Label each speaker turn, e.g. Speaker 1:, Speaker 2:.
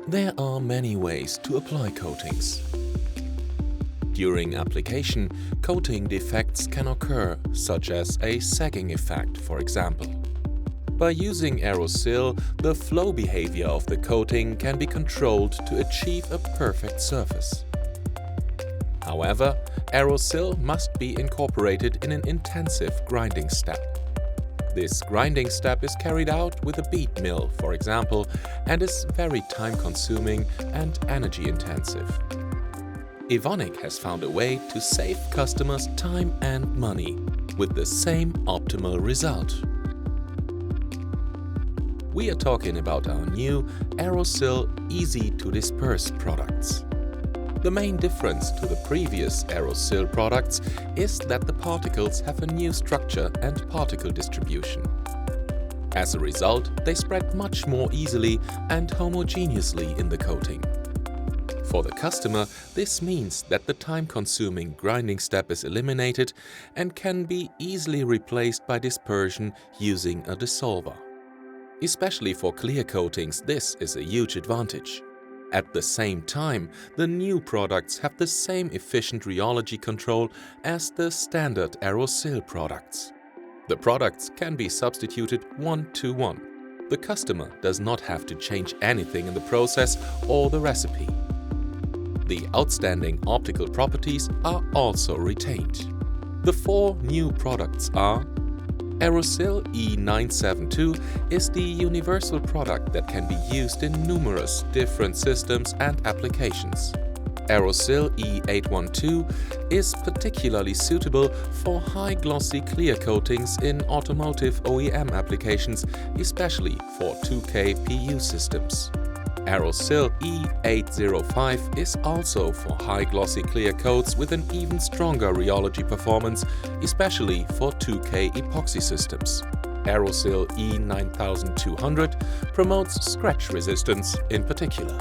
Speaker 1: There are many ways to apply coatings. During application, coating defects can occur, such as a sagging effect, for example. By using AEROSIL, the flow behavior of the coating can be controlled to achieve a perfect surface. However, AEROSIL must be incorporated in an intensive grinding step. This grinding step is carried out with a bead mill, for example, and is very time-consuming and energy-intensive. Evonik has found a way to save customers time and money with the same optimal result. We are talking about our new AEROSIL Easy-to-Disperse products. The main difference to the previous AEROSIL products is that the particles have a new structure and particle distribution. As a result, they spread much more easily and homogeneously in the coating. For the customer, this means that the time-consuming grinding step is eliminated and can be easily replaced by dispersion using a dissolver. Especially for clear coatings, this is a huge advantage. At the same time, the new products have the same efficient rheology control as the standard AEROSIL products. The products can be substituted one-to-one. The customer does not have to change anything in the process or the recipe. The outstanding optical properties are also retained. The 4 new products are: AEROSIL E972 is the universal product that can be used in numerous different systems and applications. AEROSIL E812 is particularly suitable for high-glossy clear coatings in automotive OEM applications, especially for 2K PU systems. AEROSIL E805 is also for high-glossy clear coats with an even stronger rheology performance, especially for 2K epoxy systems. AEROSIL E9200 promotes scratch resistance in particular.